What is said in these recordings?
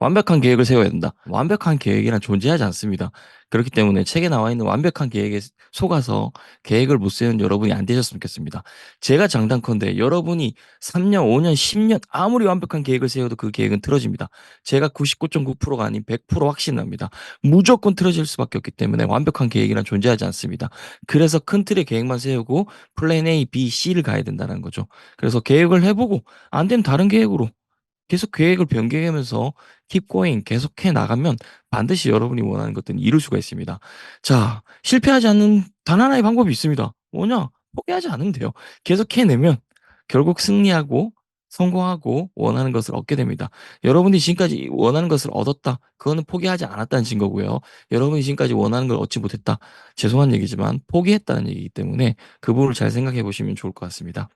완벽한 계획을 세워야 된다. 완벽한 계획이란 존재하지 않습니다. 그렇기 때문에 책에 나와 있는 완벽한 계획에 속아서 계획을 못 세우는 여러분이 안 되셨으면 좋겠습니다. 제가 장단컨대 여러분이 3년, 5년, 10년 아무리 완벽한 계획을 세워도 그 계획은 틀어집니다. 제가 99.9%가 아닌 100% 확신합니다. 무조건 틀어질 수밖에 없기 때문에 완벽한 계획이란 존재하지 않습니다. 그래서 큰 틀의 계획만 세우고 플랜 A, B, C를 가야 된다는 거죠. 그래서 계획을 해보고 안 되면 다른 계획으로 계속 계획을 변경하면서 keep going 계속해 나가면 반드시 여러분이 원하는 것들은 이룰 수가 있습니다. 자, 실패하지 않는 단 하나의 방법이 있습니다. 뭐냐? 포기하지 않으면 돼요. 계속 해내면 결국 승리하고 성공하고 원하는 것을 얻게 됩니다. 여러분이 지금까지 원하는 것을 얻었다. 그거는 포기하지 않았다는 증거고요. 여러분이 지금까지 원하는 걸 얻지 못했다. 죄송한 얘기지만 포기했다는 얘기이기 때문에 그 부분을 잘 생각해 보시면 좋을 것 같습니다.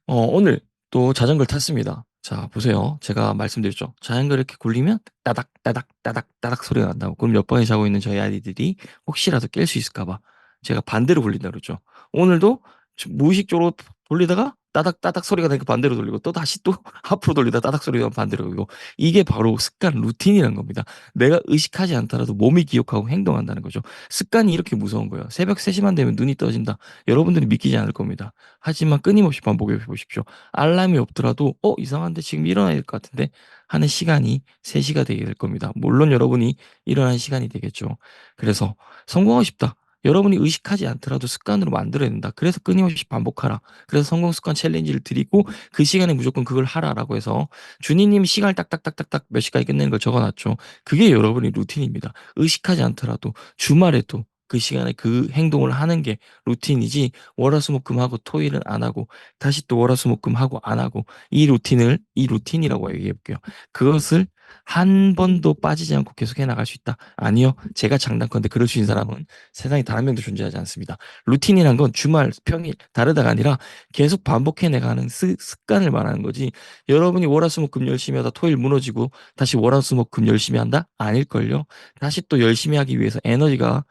오늘 또 자전거를 탔습니다. 자, 보세요. 제가 말씀드렸죠. 자전거 이렇게 굴리면 따닥, 따닥, 따닥, 따닥 소리가 난다고. 그럼 옆방에 자고 있는 저희 아이들이 혹시라도 깰 수 있을까봐 제가 반대로 굴린다 그랬죠. 오늘도 무의식적으로 돌리다가 따닥, 따닥 소리가 나니까 반대로 돌리고 또 다시 또 앞으로 돌리다 따닥 소리가 반대로 돌리고 이게 바로 습관, 루틴이라는 겁니다. 내가 의식하지 않더라도 몸이 기억하고 행동한다는 거죠. 습관이 이렇게 무서운 거예요. 새벽 3시만 되면 눈이 떠진다. 여러분들이 믿기지 않을 겁니다. 하지만 끊임없이 반복해 보십시오. 알람이 없더라도 이상한데 지금 일어나야 될 것 같은데 하는 시간이 3시가 되게 될 겁니다. 물론 여러분이 일어나는 시간이 되겠죠. 그래서 성공하고 싶다. 여러분이 의식하지 않더라도 습관으로 만들어야 된다. 그래서 끊임없이 반복하라. 그래서 성공 습관 챌린지를 드리고 그 시간에 무조건 그걸 하라라고 해서 준이님 시간을 딱딱딱딱딱 몇 시까지 끝내는 걸 적어놨죠. 그게 여러분의 루틴입니다. 의식하지 않더라도 주말에도 그 시간에 그 행동을 하는 게 루틴이지 월화수목금하고 토일은 안 하고 다시 또 월화수목금하고 안 하고 이 루틴이라고 얘기해 볼게요. 그것을 한 번도 빠지지 않고 계속 해나갈 수 있다. 아니요. 제가 장담컨대 그럴 수 있는 사람은 세상에 단 한 명도 존재하지 않습니다. 루틴이란 건 주말, 평일 다르다가 아니라 계속 반복해 내가는 습관을 말하는 거지. 여러분이 월화수목금 열심히 하다 토일 무너지고 다시 월화수목금 열심히 한다? 아닐걸요. 다시 또 열심히 하기 위해서 에너지가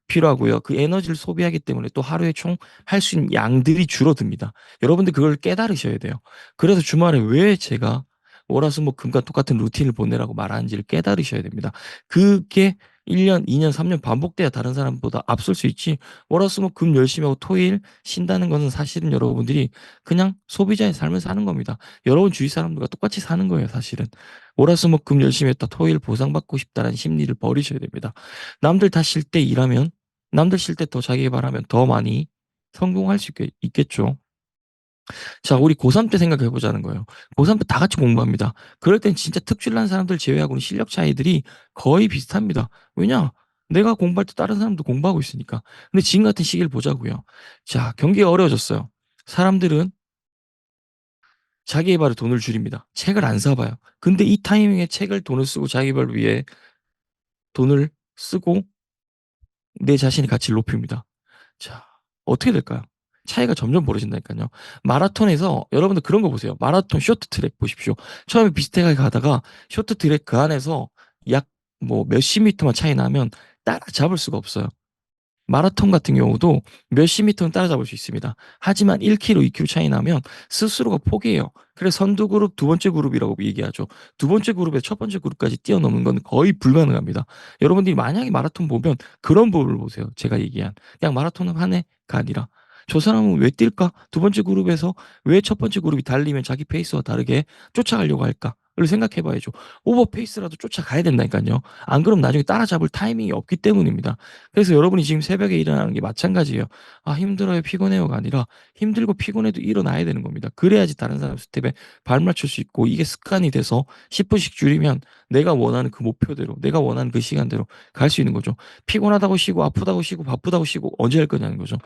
필요하고요. 그 에너지를 소비하기 때문에 또 하루에 총 할 수 있는 양들이 줄어듭니다. 여러분들 그걸 깨달으셔야 돼요. 그래서 주말에 왜 제가 월화수목금과 똑같은 루틴을 보내라고 말하는지를 깨달으셔야 됩니다. 그게 1년, 2년, 3년 반복돼야 다른 사람보다 앞설 수 있지. 월화수목금 열심히 하고 토일 쉰다는 것은 사실은 여러분들이 그냥 소비자의 삶을 사는 겁니다. 여러분 주위 사람들과 똑같이 사는 거예요, 사실은. 월화수목금 열심히 했다 토일 보상받고 싶다는 심리를 버리셔야 됩니다. 남들 다 쉴 때 일하면 남들 쉴 때 더 자기 개발하면 더 많이 성공할 수 있겠죠. 자, 우리 고3 때 생각해 보자는 거예요. 고3 때 다 같이 공부합니다. 그럴 땐 진짜 특출난 사람들 제외하고는 실력 차이들이 거의 비슷합니다. 왜냐? 내가 공부할 때 다른 사람도 공부하고 있으니까. 근데 지금 같은 시기를 보자고요. 자, 경기가 어려워졌어요. 사람들은 자기 개발에 돈을 줄입니다. 책을 안 사봐요. 근데 이 타이밍에 책을 돈을 쓰고 자기 개발을 위해 돈을 쓰고 내 자신의 가치를 높입니다. 자, 어떻게 될까요? 차이가 점점 벌어진다니까요. 마라톤에서 여러분들 그런 거 보세요. 마라톤 쇼트트랙 보십시오. 처음에 비슷하게 가다가 쇼트트랙 그 안에서 약 뭐 몇십 미터만 차이 나면 따라잡을 수가 없어요. 마라톤 같은 경우도 몇십 미터는 따라잡을 수 있습니다. 하지만 1km, 2km 차이 나면 스스로가 포기해요. 그래서 선두 그룹, 두 번째 그룹이라고 얘기하죠. 두 번째 그룹에 첫 번째 그룹까지 뛰어넘는 건 거의 불가능합니다. 여러분들이 만약에 마라톤 보면 그런 부분을 보세요. 제가 얘기한. 그냥 마라톤은 한 해가 아니라 저 사람은 왜 뛸까? 두 번째 그룹에서 왜 첫 번째 그룹이 달리면 자기 페이스와 다르게 쫓아가려고 할까? 를 생각해 봐야죠. 오버 페이스라도 쫓아가야 된다니까요. 안 그러면 나중에 따라잡을 타이밍이 없기 때문입니다. 그래서 여러분이 지금 새벽에 일어나는 게 마찬가지예요. 아, 힘들어요, 피곤해요가 아니라 힘들고 피곤해도 일어나야 되는 겁니다. 그래야지 다른 사람 스텝에 발 맞출 수 있고 이게 습관이 돼서 10분씩 줄이면 내가 원하는 그 목표대로, 내가 원하는 그 시간대로 갈 수 있는 거죠. 피곤하다고 쉬고 아프다고 쉬고 바쁘다고 쉬고 언제 할 거냐는 거죠.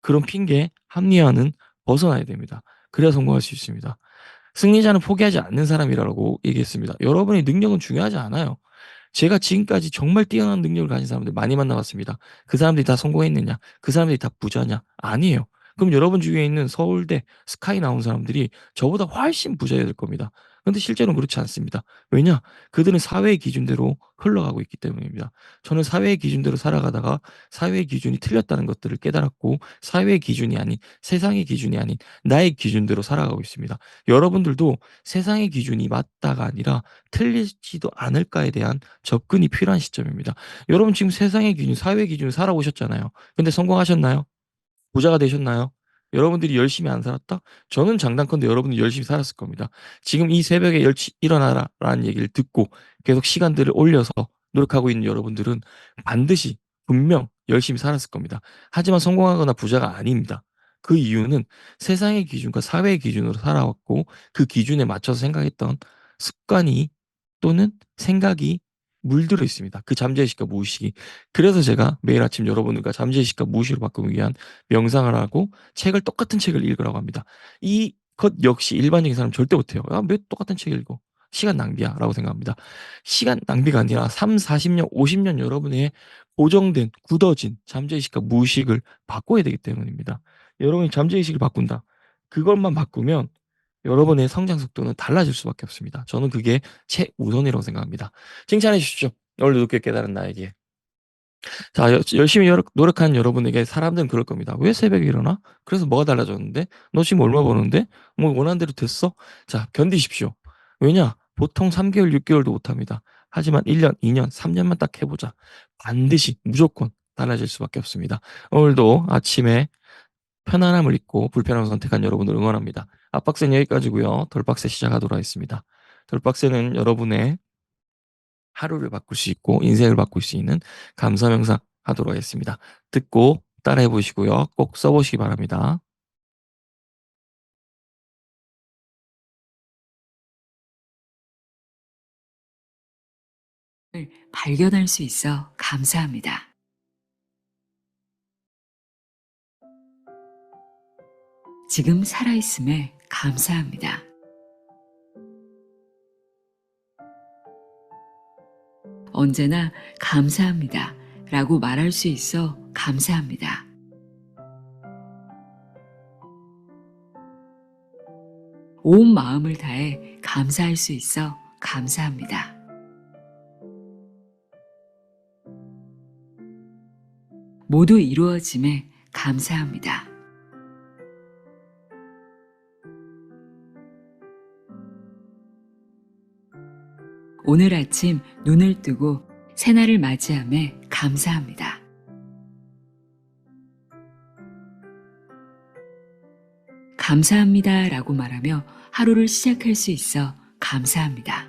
그런 핑계, 합리화는 벗어나야 됩니다. 그래야 성공할 수 있습니다. 승리자는 포기하지 않는 사람이라고 얘기했습니다. 여러분의 능력은 중요하지 않아요. 제가 지금까지 정말 뛰어난 능력을 가진 사람들 많이 만나봤습니다. 그 사람들이 다 성공했느냐? 그 사람들이 다 부자냐? 아니에요. 그럼 여러분 중에 있는 서울대 스카이 나온 사람들이 저보다 훨씬 부자여야 될 겁니다. 근데 실제로는 그렇지 않습니다. 왜냐? 그들은 사회의 기준대로 흘러가고 있기 때문입니다. 저는 사회의 기준대로 살아가다가 사회의 기준이 틀렸다는 것들을 깨달았고 사회의 기준이 아닌 세상의 기준이 아닌 나의 기준대로 살아가고 있습니다. 여러분들도 세상의 기준이 맞다가 아니라 틀리지도 않을까에 대한 접근이 필요한 시점입니다. 여러분 지금 세상의 기준, 사회의 기준으로 살아오셨잖아요. 근데 성공하셨나요? 부자가 되셨나요? 여러분들이 열심히 안 살았다? 저는 장담컨대 여러분이 열심히 살았을 겁니다. 지금 이 새벽에 일어나라라는 얘기를 듣고 계속 시간들을 올려서 노력하고 있는 여러분들은 반드시 분명 열심히 살았을 겁니다. 하지만 성공하거나 부자가 아닙니다. 그 이유는 세상의 기준과 사회의 기준으로 살아왔고 그 기준에 맞춰서 생각했던 습관이 또는 생각이 물들어 있습니다. 그 잠재의식과 무의식이. 그래서 제가 매일 아침 여러분들과 잠재의식과 무의식으로 바꾸기 위한 명상을 하고 책을 똑같은 책을 읽으라고 합니다. 이것 역시 일반적인 사람은 절대 못해요. 아, 왜 똑같은 책 읽어? 시간 낭비야. 라고 생각합니다. 시간 낭비가 아니라 3, 40년, 50년 여러분의 고정된, 굳어진 잠재의식과 무의식을 바꿔야 되기 때문입니다. 여러분이 잠재의식을 바꾼다. 그것만 바꾸면 여러분의 성장 속도는 달라질 수밖에 없습니다. 저는 그게 최우선이라고 생각합니다. 칭찬해 주십시오. 오늘도 늦게 깨달은 나에게. 자, 열심히 노력하는 여러분에게 사람들은 그럴 겁니다. 왜 새벽에 일어나? 그래서 뭐가 달라졌는데? 너 지금 얼마 버는데? 뭐 원하는 대로 됐어? 자, 견디십시오. 왜냐? 보통 3개월, 6개월도 못합니다. 하지만 1년, 2년, 3년만 딱 해보자. 반드시 무조건 달라질 수밖에 없습니다. 오늘도 아침에 편안함을 잊고 불편함을 선택한 여러분을 응원합니다. 압박스는 여기까지고요. 덜박스 시작하도록 하겠습니다. 덜박스는 여러분의 하루를 바꿀 수 있고 인생을 바꿀 수 있는 감사 명상 하도록 하겠습니다. 듣고 따라해 보시고요. 꼭 써보시기 바랍니다. 발견할 수 있어 감사합니다. 지금 살아있음에 감사합니다. 언제나 감사합니다. 라고 말할 수 있어 감사합니다. 온 마음을 다해 감사할 수 있어 감사합니다. 모두 이루어짐에 감사합니다. 오늘 아침 눈을 뜨고 새날을 맞이함에 감사합니다. 감사합니다 라고 말하며 하루를 시작할 수 있어 감사합니다.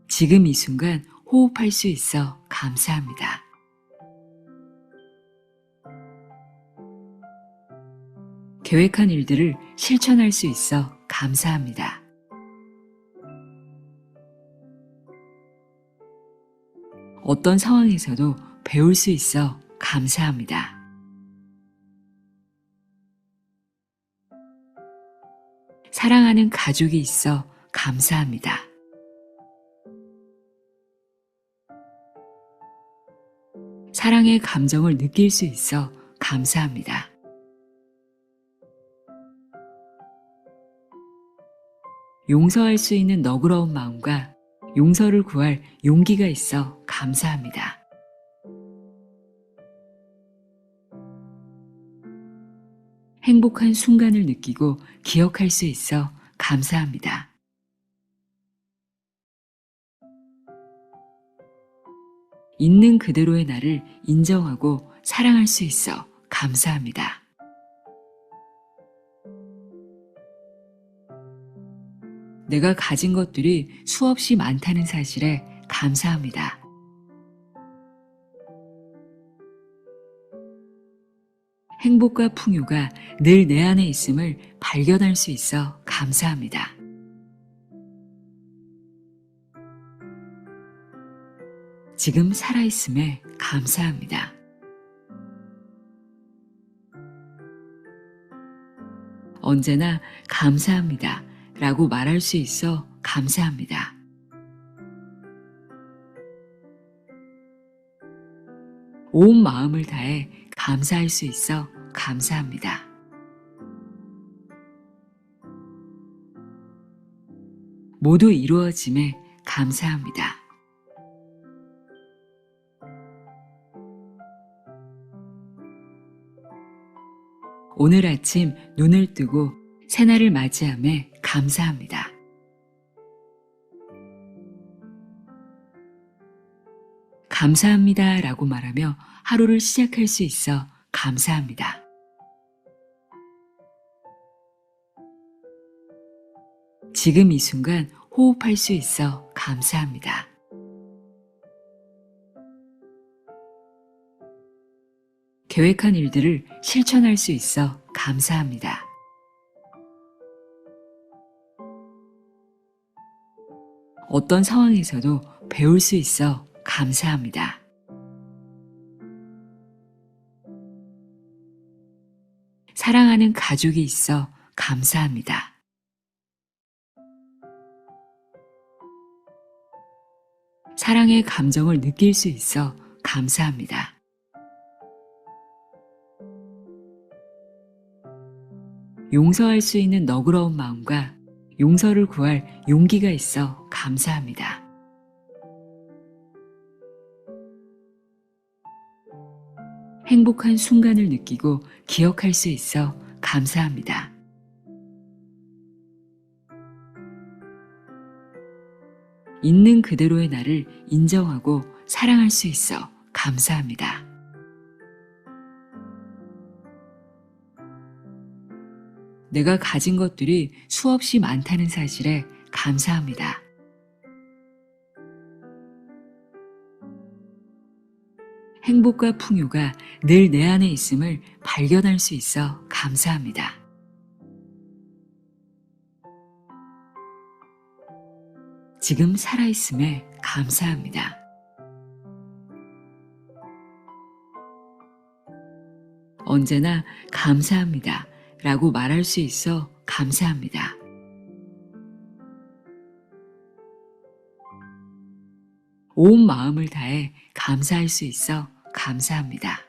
지금 이 순간 호흡할 수 있어 감사합니다. 계획한 일들을 실천할 수 있어 감사합니다. 어떤 상황에서도 배울 수 있어 감사합니다. 사랑하는 가족이 있어 감사합니다. 사랑의 감정을 느낄 수 있어 감사합니다. 용서할 수 있는 너그러운 마음과 용서를 구할 용기가 있어 감사합니다. 행복한 순간을 느끼고 기억할 수 있어 감사합니다. 있는 그대로의 나를 인정하고 사랑할 수 있어 감사합니다. 내가 가진 것들이 수없이 많다는 사실에 감사합니다. 행복과 풍요가 늘 내 안에 있음을 발견할 수 있어 감사합니다. 지금 살아있음에 감사합니다. 언제나 감사합니다 라고 말할 수 있어 감사합니다. 온 마음을 다해 감사할 수 있어 감사합니다. 모두 이루어짐에 감사합니다. 오늘 아침 눈을 뜨고 새날을 맞이함에 감사합니다. 감사합니다 라고 말하며 하루를 시작할 수 있어 감사합니다. 지금 이 순간 호흡할 수 있어 감사합니다. 계획한 일들을 실천할 수 있어 감사합니다. 어떤 상황에서도 배울 수 있어 감사합니다. 사랑하는 가족이 있어 감사합니다. 사랑의 감정을 느낄 수 있어 감사합니다. 용서할 수 있는 너그러운 마음과 용서를 구할 용기가 있어 감사합니다. 행복한 순간을 느끼고 기억할 수 있어 감사합니다. 있는 그대로의 나를 인정하고 사랑할 수 있어 감사합니다. 내가 가진 것들이 수없이 많다는 사실에 감사합니다. 행복과 풍요가 늘 내 안에 있음을 발견할 수 있어 감사합니다. 지금 살아있음에 감사합니다. 언제나 감사합니다 라고 말할 수 있어 감사합니다. 온 마음을 다해 감사할 수 있어 감사합니다.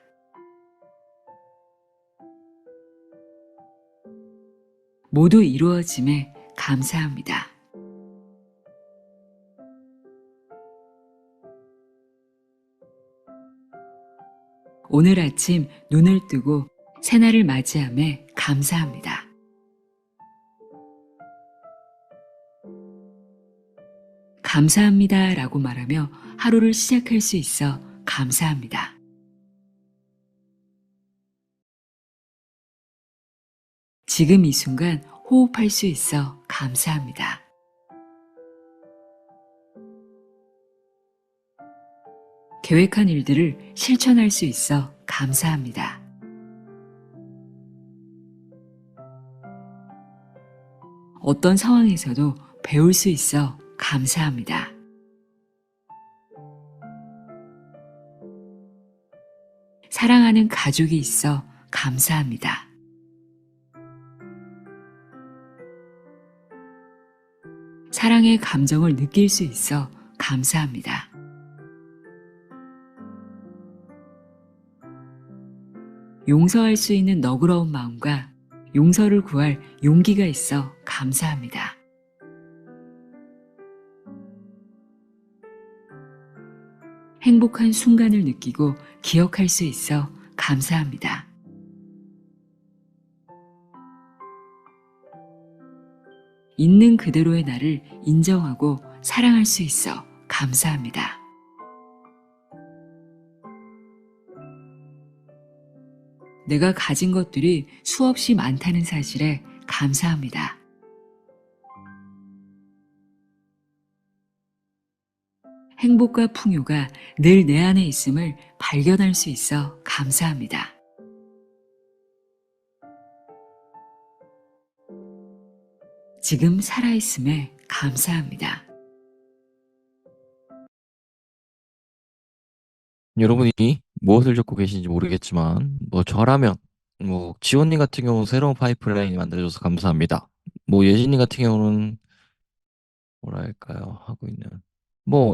모두 이루어짐에 감사합니다. 오늘 아침 눈을 뜨고 새날을 맞이함에 감사합니다. 감사합니다 라고 말하며 하루를 시작할 수 있어 감사합니다. 지금 이 순간 호흡할 수 있어 감사합니다. 계획한 일들을 실천할 수 있어 감사합니다. 어떤 상황에서도 배울 수 있어 감사합니다. 사랑하는 가족이 있어 감사합니다. 사랑의 감정을 느낄 수 있어 감사합니다. 용서할 수 있는 너그러운 마음과 용서를 구할 용기가 있어 감사합니다. 행복한 순간을 느끼고 기억할 수 있어 감사합니다. 있는 그대로의 나를 인정하고 사랑할 수 있어 감사합니다. 내가 가진 것들이 수없이 많다는 사실에 감사합니다. 행복과 풍요가 늘 내 안에 있음을 발견할 수 있어 감사합니다. 지금 살아있음에 감사합니다. 여러분이 무엇을 적고 계신지 모르겠지만, 저라면, 지원님 같은 경우는 새로운 파이프라인이 만들어져서 감사합니다. 예진님 같은 경우는, 뭐랄까요, 하고 있는,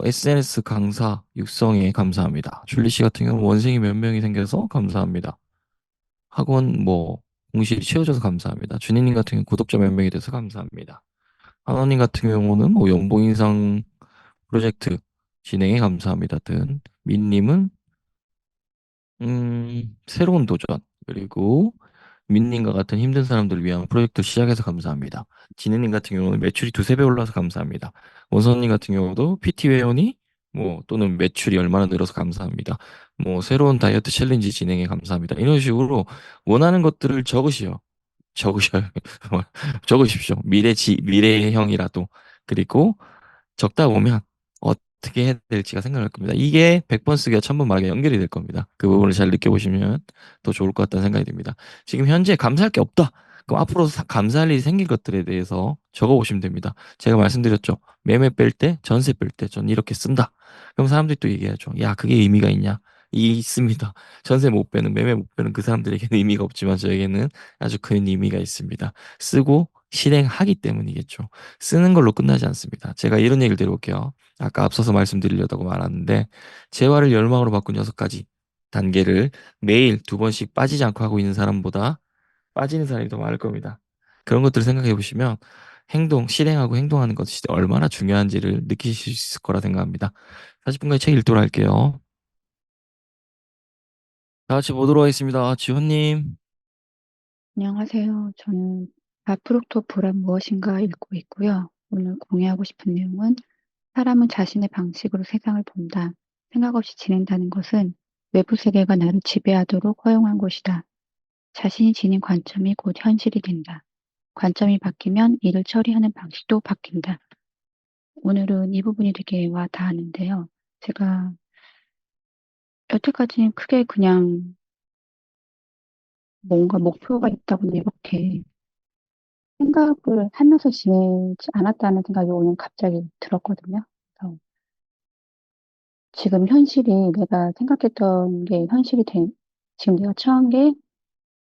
SNS 강사 육성에 감사합니다. 줄리 씨 같은 경우는 원생이 몇 명이 생겨서 감사합니다. 학원, 공실이 채워져서 감사합니다. 준희님 같은 경우는 구독자 몇 명이 돼서 감사합니다. 하나님 같은 경우는 뭐 연봉 인상 프로젝트 진행에 감사합니다 등, 민님은 새로운 도전, 그리고 민님과 같은 힘든 사람들을 위한 프로젝트 시작해서 감사합니다. 진혜님 같은 경우는 매출이 두세 배 올라서 감사합니다. 원선님 같은 경우도 PT 회원이 뭐 또는 매출이 얼마나 늘어서 감사합니다. 뭐 새로운 다이어트 챌린지 진행에 감사합니다. 이런 식으로 원하는 것들을 적으시오. 적으셔요. 적으십시오. 미래형이라도. 그리고 적다 보면 어떻게 해야 될지가 생각날 겁니다. 이게 100번 쓰기가 1000번 말하기가 연결이 될 겁니다. 그 부분을 잘 느껴보시면 더 좋을 것 같다는 생각이 듭니다. 지금 현재 감사할 게 없다. 그럼 앞으로 감사할 일이 생길 것들에 대해서 적어보시면 됩니다. 제가 말씀드렸죠. 매매 뺄 때, 전세 뺄 때, 전 이렇게 쓴다. 그럼 사람들이 또 얘기하죠. 야, 그게 의미가 있냐? 이 있습니다. 전세 못 빼는, 매매 못 빼는 그 사람들에게는 의미가 없지만 저에게는 아주 큰 의미가 있습니다. 쓰고 실행하기 때문이겠죠. 쓰는 걸로 끝나지 않습니다. 제가 이런 얘기를 드려볼게요. 아까 앞서서 말씀드리려다고 말하는데, 재화를 열망으로 바꾼 6가지 단계를 매일 2번씩 빠지지 않고 하고 있는 사람보다 빠지는 사람이 더 많을 겁니다. 그런 것들을 생각해 보시면 실행하고 행동하는 것이 얼마나 중요한지를 느끼실 수 있을 거라 생각합니다. 40분간의 책 읽도록 할게요. 다 같이 보도록 하겠습니다. 지호님. 안녕하세요. 저는 바프록토프란 무엇인가 읽고 있고요. 오늘 공유하고 싶은 내용은 사람은 자신의 방식으로 세상을 본다. 생각 없이 지낸다는 것은 외부 세계가 나를 지배하도록 허용한 것이다. 자신이 지닌 관점이 곧 현실이 된다. 관점이 바뀌면 일을 처리하는 방식도 바뀐다. 오늘은 이 부분이 되게 와 닿았는데요. 제가 여태까지는 크게 그냥 뭔가 목표가 있다거나 이렇게 생각을 하면서 지내지 않았다는 생각이 오늘 갑자기 들었거든요. 그래서 지금 현실이 내가 생각했던 게 지금 내가 처한 게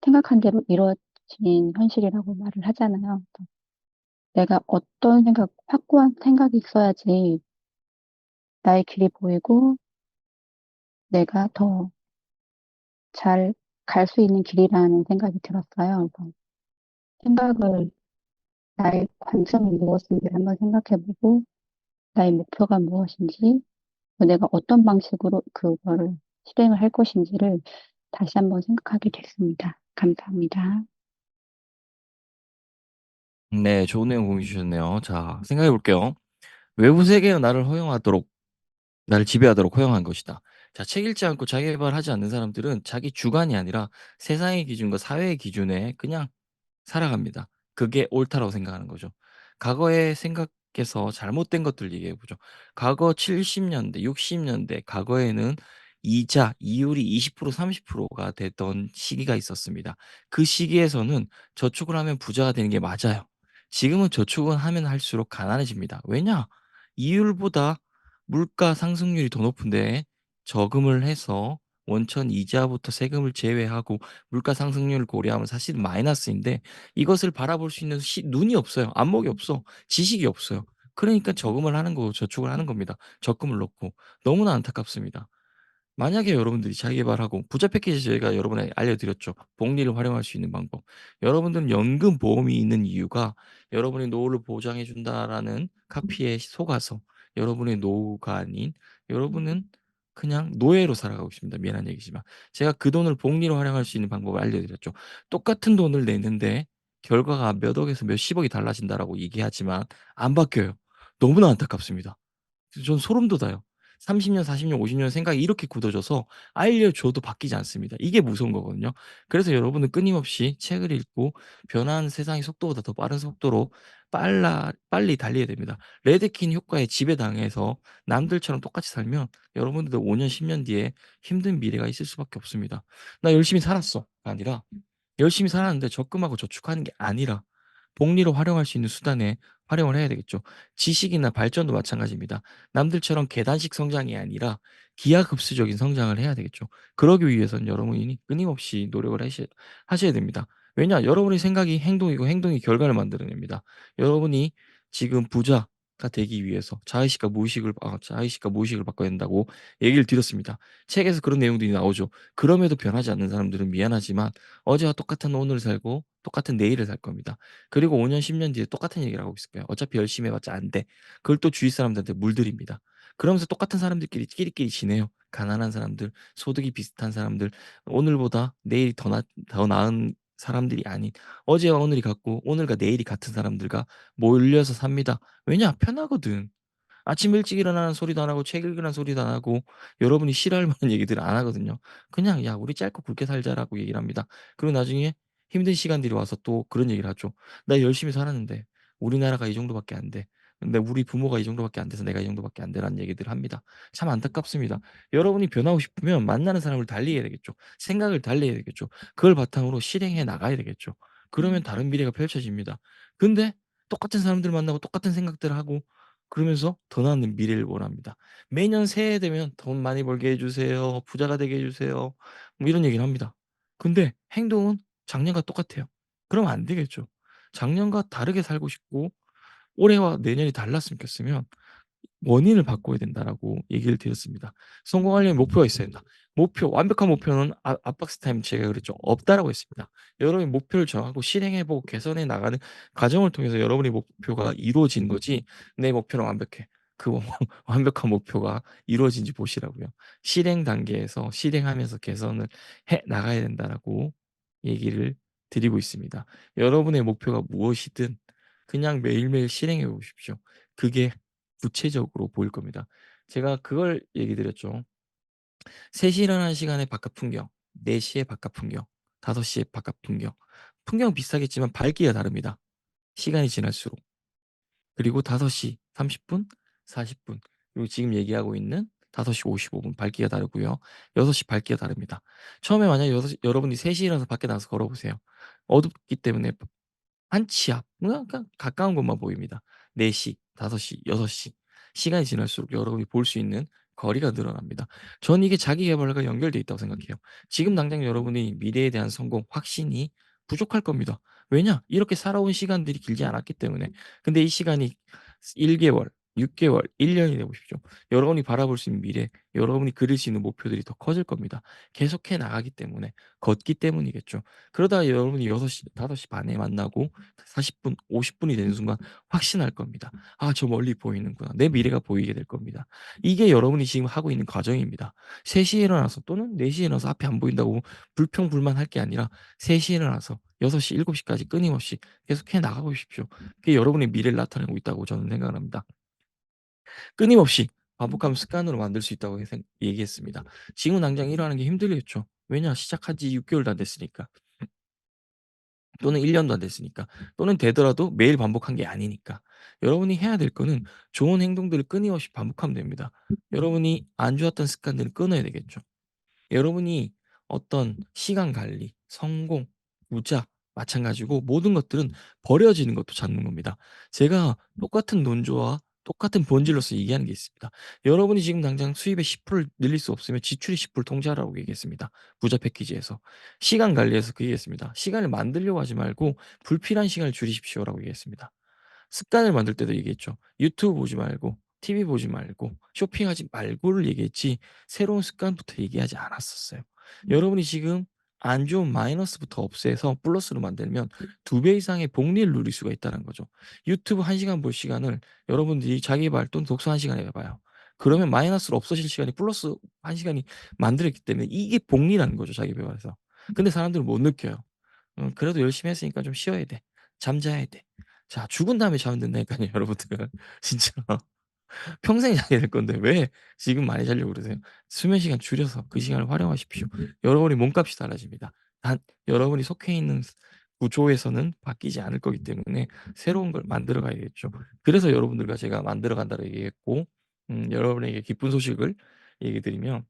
생각한 대로 이루어진 현실이라고 말을 하잖아요. 그래서 내가 어떤 확고한 생각이 있어야지 나의 길이 보이고 내가 더 잘 갈 수 있는 길이라는 생각이 들었어요. 그래서 생각을, 나의 관점이 무엇인지를 한번 생각해보고 나의 목표가 무엇인지 내가 어떤 방식으로 그거를 실행을 할 것인지를 다시 한번 생각하게 됐습니다. 감사합니다. 네, 좋은 내용 공유 주셨네요. 자, 생각해 볼게요. 외부 세계가 나를 지배하도록 허용한 것이다. 자, 책 읽지 않고 자기 개발하지 않는 사람들은 자기 주관이 아니라 세상의 기준과 사회의 기준에 그냥 살아갑니다. 그게 옳다라고 생각하는 거죠. 과거에 생각해서 잘못된 것들 얘기해 보죠. 과거 70년대, 60년대, 과거에는 이율이 20%, 30%가 됐던 시기가 있었습니다. 그 시기에서는 저축을 하면 부자가 되는 게 맞아요. 지금은 저축은 하면 할수록 가난해집니다. 왜냐? 이율보다 물가 상승률이 더 높은데 저금을 해서 원천 이자부터 세금을 제외하고 물가 상승률을 고려하면 사실은 마이너스인데 이것을 바라볼 수 있는 눈이 없어요. 안목이 없어. 지식이 없어요. 그러니까 저금을 하는 거고 저축을 하는 겁니다. 적금을 넣고. 너무나 안타깝습니다. 만약에 여러분들이 자기계발하고 부자 패키지 저희가 여러분에게 알려드렸죠. 복리를 활용할 수 있는 방법. 여러분들은 연금 보험이 있는 이유가 여러분의 노후를 보장해 준다라는 카피에 속아서 여러분의 노후가 아닌 여러분은 그냥 노예로 살아가고 있습니다. 미안한 얘기지만. 제가 그 돈을 복리로 활용할 수 있는 방법을 알려드렸죠. 똑같은 돈을 내는데 결과가 몇 억에서 몇십억이 달라진다라고 얘기하지만 안 바뀌어요. 너무나 안타깝습니다. 전 소름 돋아요. 30년, 40년, 50년 생각이 이렇게 굳어져서 알려줘도 바뀌지 않습니다. 이게 무서운 거거든요. 그래서 여러분은 끊임없이 책을 읽고 변하는 세상의 속도보다 더 빠른 속도로 빨리 달려야 됩니다. 레드킨 효과에 지배당해서 남들처럼 똑같이 살면 여러분들도 5년, 10년 뒤에 힘든 미래가 있을 수밖에 없습니다. 나 열심히 살았어가 아니라 열심히 살았는데 적금하고 저축하는 게 아니라 복리로 활용할 수 있는 수단에 활용을 해야 되겠죠. 지식이나 발전도 마찬가지입니다. 남들처럼 계단식 성장이 아니라 기하급수적인 성장을 해야 되겠죠. 그러기 위해서는 여러분이 끊임없이 노력을 하셔야 됩니다. 왜냐? 여러분의 생각이 행동이고 행동이 결과를 만들어냅니다. 여러분이 지금 부자가 되기 위해서 자의식과 무의식을 바꿔야 된다고 얘기를 드렸습니다. 책에서 그런 내용들이 나오죠. 그럼에도 변하지 않는 사람들은 미안하지만 어제와 똑같은 오늘을 살고 똑같은 내일을 살 겁니다. 그리고 5년 10년 뒤에 똑같은 얘기를 하고 있을 거예요. "어차피 열심히 해 봤자 안 돼." 그걸 또 주위 사람들한테 물들입니다. 그러면서 똑같은 사람들끼리 끼리끼리 지내요. 가난한 사람들, 소득이 비슷한 사람들, 오늘보다 내일이 더 나은 사람들이 아닌, 어제와 오늘이 같고 오늘과 내일이 같은 사람들과 몰려서 삽니다. 왜냐? 편하거든. 아침 일찍 일어나는 소리도 안 하고 책 읽으라는 소리도 안 하고 여러분이 싫어할 만한 얘기들을 안 하거든요. 그냥 "야 우리 짧고 굵게 살자."라고 얘기를 합니다. 그리고 나중에 힘든 시간들이 와서 또 그런 얘기를 하죠. "나 열심히 살았는데 우리나라가 이 정도밖에 안 돼. 근데 우리 부모가 이 정도밖에 안 돼서 내가 이 정도밖에 안 돼."라는 얘기들을 합니다. 참 안타깝습니다. 여러분이 변하고 싶으면 만나는 사람을 달리 해야 되겠죠. 생각을 달리 해야 되겠죠. 그걸 바탕으로 실행해 나가야 되겠죠. 그러면 다른 미래가 펼쳐집니다. 근데 똑같은 사람들 만나고 똑같은 생각들을 하고 그러면서 더 나은 미래를 원합니다. 매년 새해 되면 "돈 많이 벌게 해 주세요. 부자가 되게 해 주세요." 뭐 이런 얘기를 합니다. 근데 행동은 작년과 똑같아요. 그러면 안 되겠죠. 작년과 다르게 살고 싶고 올해와 내년이 달랐으면 좋겠으면 원인을 바꿔야 된다라고 얘기를 드렸습니다. 성공하려면 목표가 있어야 된다. 완벽한 목표는 압박스 타임 제가 그랬죠. 없다라고 했습니다. 여러분이 목표를 정하고 실행해 보고 개선해 나가는 과정을 통해서 여러분의 목표가 이루어지는 거지 "내 목표는 완벽해." 그 완벽한 목표가 이루어진지 보시라고요. 실행 단계에서 실행하면서 개선을 해 나가야 된다라고 얘기를 드리고 있습니다. 여러분의 목표가 무엇이든 그냥 매일매일 실행해 보십시오. 그게 구체적으로 보일 겁니다. 제가 그걸 얘기 드렸죠. 3 시에 일어나는 시간에 바깥 풍경, 4 시에 바깥 풍경, 5 시에 바깥 풍경. 풍경은 비슷하겠지만 밝기가 다릅니다, 시간이 지날수록. 그리고 5시 30 분, 40 분, 그리고 지금 얘기하고 있는 5시 55분 밝기가 다르고요. 6시 밝기가 다릅니다. 처음에 만약에 여러분이 3 시에 일어나서 밖에 나가서 걸어 보세요. 어둡기 때문에 한 치 앞, 그러니까 가까운 것만 보입니다. 4 시, 5 시, 6 시. 시간이 지날수록 여러분이 볼 수 있는 거리가 늘어납니다. 저는 이게 자기 계발과 연결돼 있다고 생각해요. 지금 당장 여러분이 미래에 대한 성공, 확신이 부족할 겁니다. 왜냐? 이렇게 살아온 시간들이 길지 않았기 때문에. 근데 이 시간이 1 개월, 6 개월, 1 년이 돼 보십시오. 여러분이 바라볼 수 있는 미래, 여러분이 그릴 수 있는 목표들이 더 커질 겁니다. 계속해 나가기 때문에, 걷기 때문이겠죠. 그러다가 여러분이 6 시, 5시 반에 만나고 40 분, 50 분이 되는 순간 확신할 겁니다. '아 저 멀리 보이는구나.' 내 미래가 보이게 될 겁니다. 이게 여러분이 지금 하고 있는 과정입니다. 3 시에 일어나서 또는 4 시에 일어나서 앞이 안 보인다고 불평불만할 게 아니라 3 시에 일어나서 6 시, 7 시까지 끊임없이 계속해 나가 보십시오. 그게 여러분의 미래를 나타내고 있다고 저는 생각을 합니다. 끊임없이 반복하면 습관으로 만들 수 있다고 얘기했습니다. 지금 당장 일어나는 게 힘들겠죠. 왜냐? 시작한 지 6 개월도 안 됐으니까. 또는 1 년도 안 됐으니까. 또는 되더라도 매일 반복한 게 아니니까. 여러분이 해야 될 거는 좋은 행동들을 끊임없이 반복하면 됩니다. 여러분이 안 좋았던 습관들을 끊어야 되겠죠. 여러분이 어떤 시간 관리, 성공, 부자 마찬가지고 모든 것들은 버려지는 것도 찾는 겁니다. 제가 똑같은 논조와 똑같은 본질로서 얘기하는 게 있습니다. 여러분이 지금 당장 수입의 10%를 늘릴 수 없으면 지출의 10% 통제하라고 얘기했습니다, 부자 패키지에서. 시간 관리에서 그 얘기했습니다. 시간을 만들려고 하지 말고 불필요한 시간을 줄이십시오라고 얘기했습니다. 습관을 만들 때도 얘기했죠. 유튜브 보지 말고 TV 보지 말고 쇼핑하지 말고를 얘기했지 새로운 습관부터 얘기하지 않았었어요. 여러분이 지금 안 좋은 마이너스부터 없애서 플러스로 만들면 2배 이상의 복리를 누릴 수가 있다는 거죠. 유튜브 1 시간 볼 시간을 여러분들이 자기 발 또는 독서 1 시간 해 봐요. 그러면 마이너스로 없어질 시간이 플러스 1 시간이 만들었기 때문에 이게 복리라는 거죠, 자기 배워서. 근데 사람들은 못 느껴요. 그래도 열심히 했으니까 좀 쉬어야 돼. 잠자야 돼. 자 죽은 다음에 자면 된다니깐요 여러분들. 진짜 평생 자게 될 건데 왜 지금 많이 자려고 그러세요? 수면 시간 줄여서 그 시간을 활용하십시오. 여러분의 몸값이 달라집니다. 단 여러분이 속해 있는 구조에서는 바뀌지 않을 거기 때문에 새로운 걸 만들어 가야겠죠. 그래서 여러분들과 제가 만들어 간다고 얘기했고 여러분에게 기쁜 소식을 얘기 드리면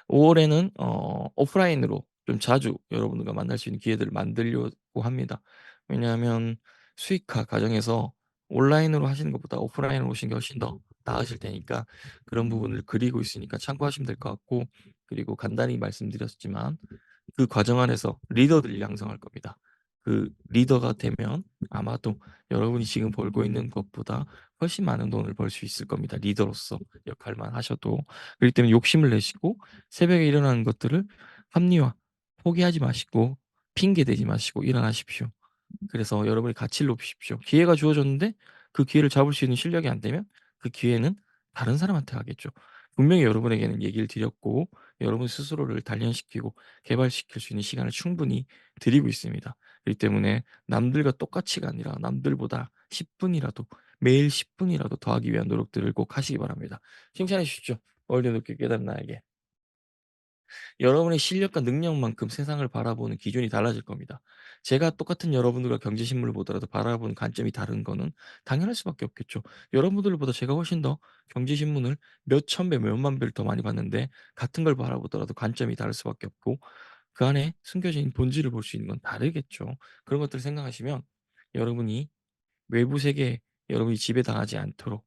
5 월에는 오프라인으로 좀 자주 여러분들과 만날 수 있는 기회들을 만들려고 합니다. 왜냐하면 수익화 과정에서 온라인으로 하시는 것보다 오프라인으로 오시는 게 훨씬 더 나으실 테니까 그런 부분을 그리고 있으니까 참고하시면 될 것 같고, 그리고 간단히 말씀드렸지만 그 과정 안에서 리더들을 양성할 겁니다. 그 리더가 되면 아마도 여러분이 지금 벌고 있는 것보다 훨씬 많은 돈을 벌 수 있을 겁니다, 리더로서 역할만 하셔도. 그렇기 때문에 욕심을 내시고 새벽에 일어나는 것들을 합리화, 포기하지 마시고 핑계 대지 마시고 일어나십시오. 그래서 여러분의 가치를 높이십시오. 기회가 주어졌는데 그 기회를 잡을 수 있는 실력이 안 되면 그 기회는 다른 사람한테 가겠죠. 분명히 여러분에게는 얘기를 드렸고 여러분 스스로를 단련시키고 개발시킬 수 있는 시간을 충분히 드리고 있습니다. 그렇기 때문에 남들과 똑같이가 아니라 남들보다 10분이라도 매일 10분이라도 더 하기 위한 노력들을 꼭 하시기 바랍니다. 칭찬해 주십시오. 어울려 높게 깨달은 나에게. 여러분의 실력과 능력만큼 세상을 바라보는 기준이 달라질 겁니다. 제가 똑같은 여러분들과 경제신문을 보더라도 바라보는 관점이 다른 거는 당연할 수밖에 없겠죠. 여러분들보다 제가 훨씬 더 경제신문을 몇천 배, 몇만 배를 더 많이 봤는데 같은 걸 바라보더라도 관점이 다를 수밖에 없고 그 안에 숨겨진 본질을 볼 수 있는 건 다르겠죠. 그런 것들을 생각하시면 여러분이 외부 세계에 여러분이 지배당하지 않도록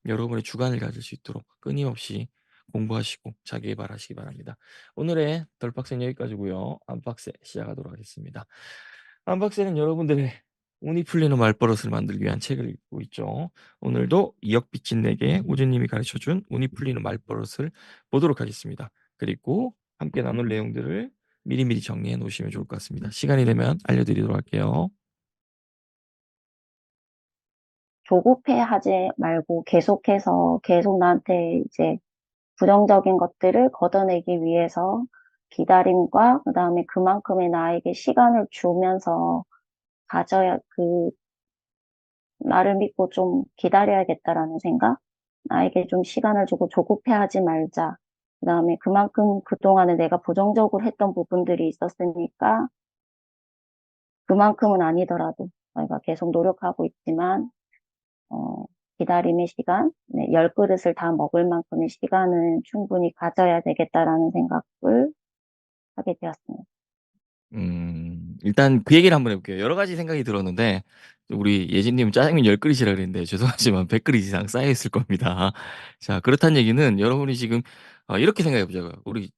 여러분의 주관을 가질 수 있도록 끊임없이 공부하시고 자기 계발하시기 바랍니다. 오늘의 덜박스는 여기까지고요. 안박스 시작하도록 하겠습니다. 안박스는 여러분들의 운이 풀리는 말버릇을 만들기 위한 책을 읽고 있죠. 오늘도 2억 빚진 내게 우주님이 가르쳐준 운이 풀리는 말버릇을 보도록 하겠습니다. 그리고 함께 나눌 내용들을 미리미리 정리해 놓으시면 좋을 것 같습니다. 시간이 되면 알려드리도록 할게요. 조급해하지 말고 계속 나한테 이제 부정적인 것들을 걷어내기 위해서 기다림과 그다음에 그만큼의 나에게 시간을 주면서 나를 믿고 좀 기다려야겠다라는 생각? 나에게 좀 시간을 주고 조급해하지 말자. 그다음에 그만큼 그동안에 내가 부정적으로 했던 부분들이 있었으니까 그만큼은 아니더라도 내가 계속 노력하고 있지만 어, 기다림의 시간, 네, 10그릇을 다 먹을 만큼의 시간은 충분히 가져야 되겠다라는 생각을 하게 되었습니다. 일단 그 얘기를 한번 해 볼게요. 여러 가지 생각이 들었는데 우리 예진 님은 짜장면 10 그릇이라 그랬는데 죄송하지만 100 그릇 이상 쌓여 있을 겁니다. 자 그렇다는 얘기는 여러분이 지금 이렇게 생각해 보자고요. 우리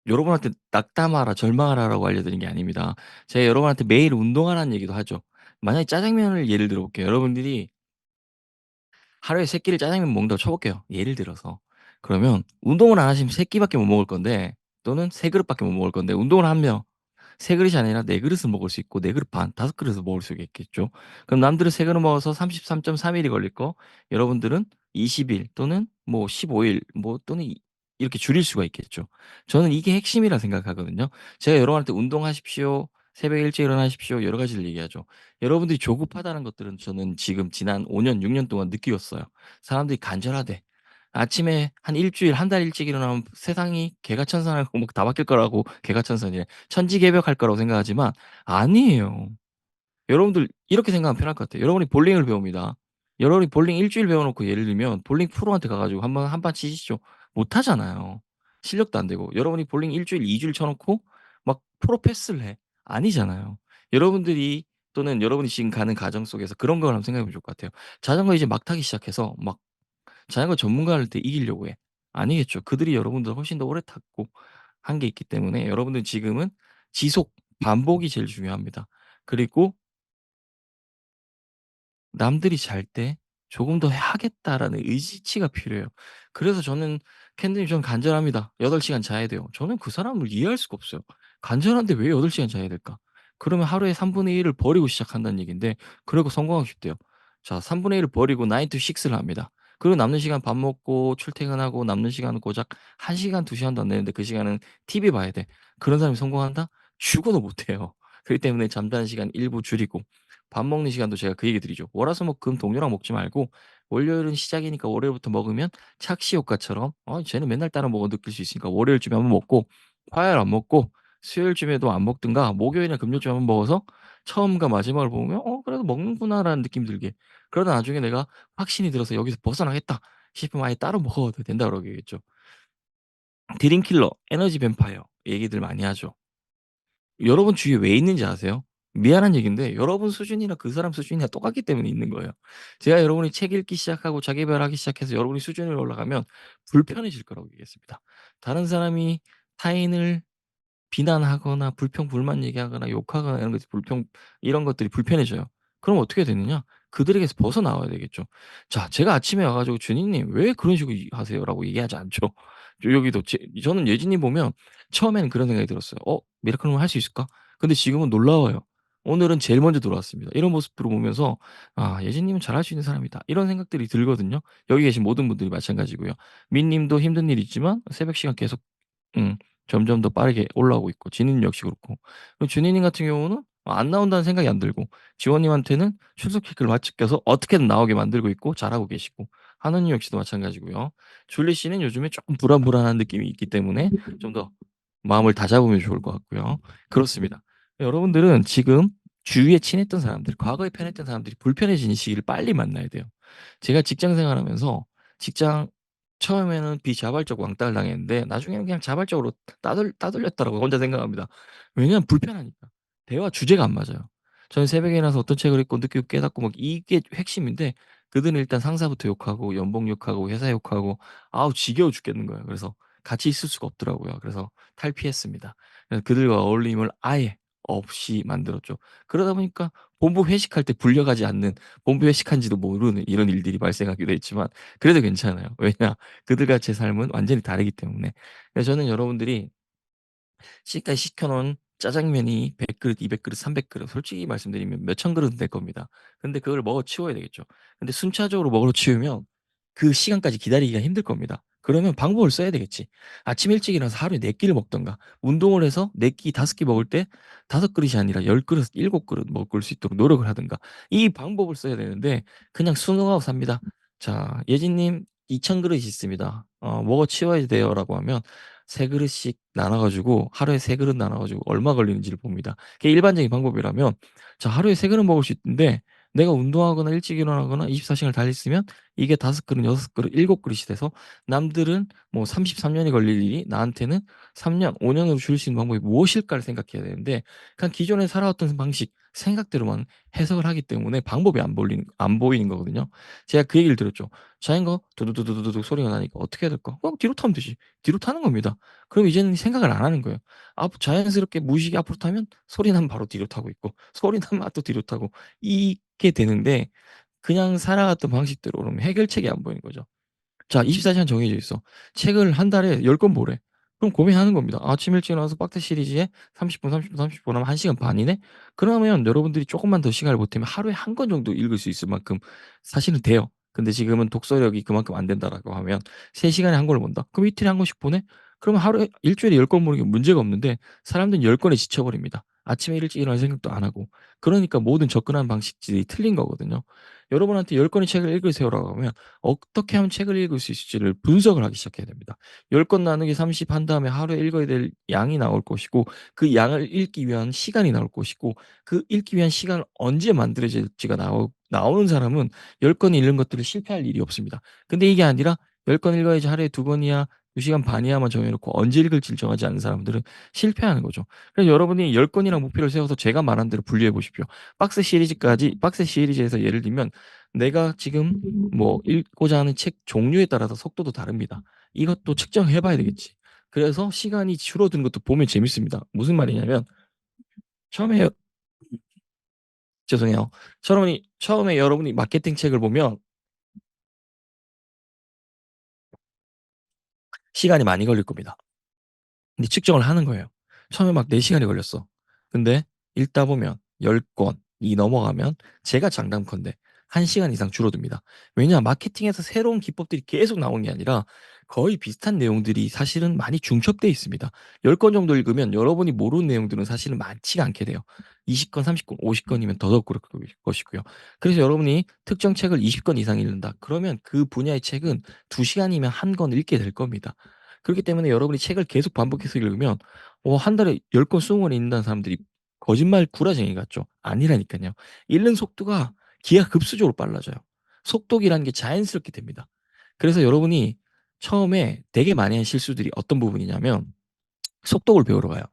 여러분한테 낙담하라, 절망하라라고 알려드린 게 아닙니다. 제가 여러분한테 매일 운동하라는 얘기도 하죠. 만약에 짜장면을 예를 들어 볼게요. 여러분들이 하루에 3 끼를 짜장면 먹는다고 쳐 볼게요, 예를 들어서. 그러면 운동을 안 하시면 3 끼밖에 못 먹을 건데 또는 3 그릇밖에 못 먹을 건데 운동을 하면 3 그릇이 아니라 4 그릇을 먹을 수 있고 4 그릇 반, 5 그릇을 먹을 수 있겠죠. 그럼 남들은 3 그릇 먹어서 33.3 일이 걸릴 거 여러분들은 20일 또는 뭐 15일 뭐 또는 이렇게 줄일 수가 있겠죠. 저는 이게 핵심이라 생각하거든요. 제가 여러분한테 "운동하십시오. 새벽에 일찍 일어나십시오." 여러 가지를 얘기하죠. 여러분들이 조급하다는 것들은 저는 지금 지난 5 년, 6년 동안 느끼었어요. 사람들이 간절하대. 아침에 한 일 주일 한 달 일찍 일어나면 세상이 개가천선하고 뭐 다 바뀔 거라고 개가천선이래. 천지개벽할 거라고 생각하지만 아니에요. 여러분들 이렇게 생각하면 편할 것 같아요. 여러분이 볼링을 배웁니다. 여러분이 볼링 일 주일 배워 놓고 예를 들면 볼링 프로한테 가 가지고 한 판 치시죠. 못 하잖아요. 실력도 안 되고. 여러분이 볼링 일 주일, 2 주일 쳐 놓고 막 프로 패스를 해. 아니잖아요. 여러분들이 또는 여러분이 지금 가는 과정 속에서 그런 걸 한번 생각해 보면 좋을 것 같아요. 자전거 이제 막 타기 시작해서 막 자전거 전문가한테 이기려고 해. 아니겠죠. 그들이 여러분보다 훨씬 더 오래 탔고 한 게 있기 때문에 여러분들 지금은 지속, 반복이 제일 중요합니다. 그리고 남들이 잘 때 조금 더 하겠다라는 의지치가 필요해요. 그래서 저는 캔디님 저는 간절합니다. 8 시간 자야 돼요. 저는 그 사람을 이해할 수가 없어요. 간절한데 왜 8 시간 자야 될까? 그러면 하루에 3분의 1을 버리고 시작한다는 얘긴데 그러고 성공하고 싶대요. 자 3분의 1을 버리고 9 to 6를 합니다. 그리고 남는 시간 밥 먹고 출퇴근하고 남는 시간은 고작 1 시간, 2 시간도 안 되는데 그 시간은 TV 봐야 돼. 그런 사람이 성공한다? 죽어도 못 해요. 그렇기 때문에 잠자는 시간 일부 줄이고 밥 먹는 시간도 제가 그 얘기 드리죠. 월화수목금 동료랑 먹지 말고 월요일은 시작이니까 월요일부터 먹으면 착시 효과처럼 쟤는 맨날 따라 먹어 느낄 수 있으니까 월요일쯤에 한번 먹고 화요일 안 먹고 수요일쯤에도 안 먹든가 목요일이나 금요일쯤에 한번 먹어서 처음과 마지막을 보면 '그래도 먹는구나.'라는 느낌이 들게. 그러다 나중에 내가 확신이 들어서 '여기서 벗어나겠다.' 싶으면 아예 따로 먹어도 된다 그러겠죠. 드림킬러, 에너지 뱀파이어 얘기들 많이 하죠. 여러분 주위에 왜 있는지 아세요? 미안한 얘기인데 여러분 수준이나 그 사람 수준이랑 똑같기 때문에 있는 거예요. 제가 여러분이 책 읽기 시작하고 자기 계발하기 시작해서 여러분이 수준이 올라가면 불편해질 거라고 얘기했습니다. 다른 사람이 타인을 비난하거나 불평 불만 얘기하거나 욕하거나 이런 것들이 불편해져요. 그럼 어떻게 되느냐? 그들에게서 벗어나와야 되겠죠. 자 제가 아침에 와 가지고 "주니님 왜 그런 식으로 하세요?"라고 얘기하지 않죠. 저는 예진님 보면 처음에는 그런 생각이 들었어요. '미라클 룸 할 수 있을까?' 근데 지금은 놀라워요. 오늘은 제일 먼저 들어왔습니다. 이런 모습들을 보면서 '아 예진님은 잘할 수 있는 사람이다.' 이런 생각들이 들거든요. 여기 계신 모든 분들이 마찬가지고요. 민 님도 힘든 일이 있지만 새벽 시간 계속 음 점점 더 빠르게 올라오고 있고 진희 님 역시 그렇고. 그리고 준희 님 같은 경우는 안 나온다는 생각이 안 들고 지원 님한테는 출석 체크를 맡겨서 어떻게든 나오게 만들고 있고 잘하고 계시고 하는 님 역시도 마찬가지고요. 줄리 씨는 요즘에 쪼끔 불안불안한 느낌이 있기 때문에 좀 더 마음을 다잡으면 좋을 것 같고요. 그렇습니다. 여러분들은 지금 주위에 친했던 사람들, 과거에 편했던 사람들이 불편해지는 시기를 빨리 만나야 돼요. 제가 직장 생활하면서 직장 처음에는 비자발적 왕따를 당했는데 나중에는 그냥 자발적으로 따돌렸다라고 혼자 생각합니다. 왜냐하면 불편하니까. 대화 주제가 안 맞아요. 저는 새벽에 일어나서 어떤 책을 읽고 늦게 깨닫고 막 이게 핵심인데 그들은 일단 상사부터 욕하고 연봉 욕하고 회사 욕하고 아우 지겨워 죽겠는 거예요. 그래서 같이 있을 수가 없더라고요. 그래서 탈피했습니다. 그래서 그들과 어울림을 아예 없이 만들었죠. 그러다 보니까 본부 회식할 때 불려가지 않는 본부 회식한지도 모르는 이런 일들이 발생하기도 했지만 그래도 괜찮아요. 왜냐? 그들과 제 삶은 완전히 다르기 때문에. 그래서 저는 여러분들이 지금까지 시켜 놓은 짜장면이 100 그릇, 200 그릇, 300 그릇 솔직히 말씀드리면 몇천 그릇은 될 겁니다. 근데 그걸 먹어 치워야 되겠죠. 근데 순차적으로 먹어 치우면 그 시간까지 기다리기가 힘들 겁니다. 그러면 방법을 써야 되겠지. 아침 일찍 일어나서 하루에 4 끼를 먹든가 운동을 해서 4 끼, 5끼 먹을 때 5 그릇이 아니라 10 그릇, 7 그릇 먹을 수 있도록 노력을 하든가 이 방법을 써야 되는데 그냥 순응하고 삽니다. 자 예진 님 2,000 그릇이 있습니다. "먹어 치워야 돼요."라고 하면 3 그릇씩 나눠 가지고 하루에 3 그릇 나눠 가지고 얼마 걸리는지를 봅니다. 그게 일반적인 방법이라면 자 하루에 3 그릇 먹을 수 있는데 내가 운동하거나 일찍 일어나거나 24 시간을 달렸으면 이게 5 그릇, 6 그릇, 7 그릇이 돼서 남들은 뭐 33 년이 걸릴 일이 나한테는 3 년, 5 년으로 줄일 수 있는 방법이 무엇일까를 생각해야 되는데 그냥 기존에 살아왔던 방식, 생각대로만 해석을 하기 때문에 방법이 안 보이는 거거든요. 제가 그 얘기를 들었죠. 자전거 두두두두두두 소리가 나니까 어떻게 해야 될까? 그냥 뒤로 타면 되지. 뒤로 타는 겁니다. 그럼 이제는 생각을 안 하는 거예요. 자연스럽게 무의식이 앞으로 타면 소리 나면 바로 뒤로 타고 있고 소리 나면 또 뒤로 타고 이게 되는데 그냥 살아왔던 방식대로 그러면 해결책이 안 보이는 거죠. 자 24 시간 정해져 있어. 책을 한 달에 10권 보래. 그럼 고민하는 겁니다. 아침 일찍 일어나서 빡트 시리즈에 30 분, 30 분, 30분 하면 1 시간 반이네? 그러면 여러분들이 쪼끔만 더 시간을 보태면 하루에 한 권 정도 읽을 수 있을 만큼 사실은 돼요. 근데 지금은 독서력이 그만큼 안 된다라고 하면 3 시간에 한 권을 본다? 그럼 이틀에 한 권씩 보내? 그러면 하루에 일 주일에 10권 보는 게 문제가 없는데 사람들은 10 권에 지쳐 버립니다. 아침에 일찍 일어날 생각도 안 하고. 그러니까 모든 접근하는 방식들이 틀린 거거든요. 여러분한테 10 권의 책을 읽으세요라고 하면 어떻게 하면 책을 읽을 수 있을지를 분석을 하기 시작해야 됩니다. 10권 나누기 30 한 다음에 하루에 읽어야 될 양이 나올 것이고 그 양을 읽기 위한 시간이 나올 것이고 그 읽기 위한 시간을 언제 만들어질지가 나오는 사람은 10권 읽는 것들을 실패할 일이 없습니다. 근데 이게 아니라 10권 읽어야지 하루에 2 권이야 2 시간 반이야만 정해 놓고 언제 읽을지를 정하지 않는 사람들은 실패하는 거죠. 그래서 여러분이 10 권이라는 목표를 세워서 제가 말한 대로 분류해 보십시오. 박스 시리즈에서 예를 들면 내가 지금 뭐 읽고자 하는 책 종류에 따라서 속도도 다릅니다. 이것도 측정해 봐야 되겠지. 그래서 시간이 줄어드는 것도 보면 재밌습니다. 무슨 말이냐면 처음에 죄송해요. 처음에 여러분이 마케팅 책을 보면 시간이 많이 걸릴 겁니다. 근데 측정을 하는 거예요. 처음에 막 4 시간이 걸렸어. 근데 읽다 보면 10 권이 넘어가면 제가 장담컨대 1 시간 이상 줄어듭니다. 왜냐 마케팅에서 새로운 기법들이 계속 나오는 게 아니라 거의 비슷한 내용들이 사실은 많이 중첩돼 있습니다. 10권 정도 읽으면 여러분이 모르는 내용들은 사실은 많지가 않게 돼요. 20 권, 30 권, 50 권이면 더더욱 그럴 것이고요. 그래서 여러분이 특정 책을 20권 이상 읽는다. 그러면 그 분야의 책은 2 시간이면 1권 읽게 될 겁니다. 그렇기 때문에 여러분이 책을 계속 반복해서 읽으면 한 달에 10권 20 권 읽는다는 사람들이 거짓말 구라쟁이 같죠? 아니라니깐요. 읽는 속도가 기하급수적으로 빨라져요. 속독이라는 게 자연스럽게 됩니다. 그래서 여러분이 처음에 되게 많이 한 실수들이 어떤 부분이냐면 속독을 배우러 가요.